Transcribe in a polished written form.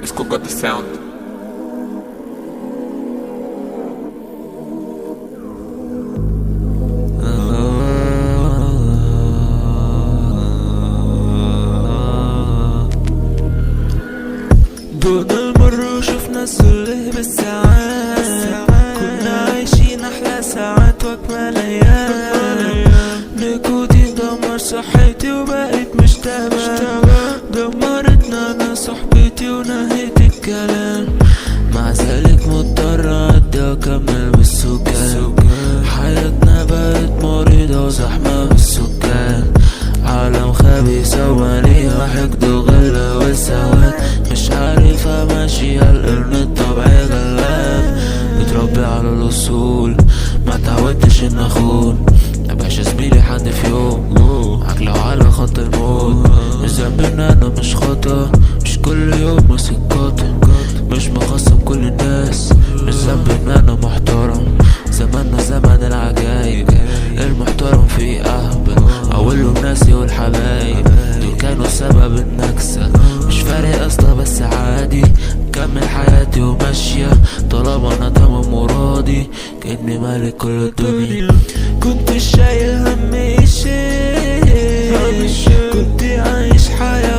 Isco got the sound. دون المر وشفنا السله بالساعات، كنا عايشين احلى ساعات واجمل ايام. نيكوتين دمر صحتي وبقيت مش تمام، دمرتنا انا صحبتي ونهيت الكلام. مع ذلك مضطر اعدي واكمل بالسكان، حياتنا بقت مريضة وزحمة بالسكان. عالم خبيث ومليء حقد وغل وسواد، مش عارف امشي لان الطبع غلاب. متربي على الاصول ما تعودتش ان اخون، مبقاش زميلي حد في يوم عقله على خط الموت. مش ذنبي ان انا مش خطأ، مش كل يوم ماسك قاطع، مش مخصم كل الناس. مش ذنبي ان انا محترم، زماننا زمن العجايب، المحترم فيه اهبل اولهم ناسي والحبايب، دول كانوا سبب النكسة. مش فارق اصلا بس عادي، كمل حياتي وماشية طالما انا تمام وراضي، كأني مالك كل الدنيا. كنت شايل هم الشيء، كنت عايش حياة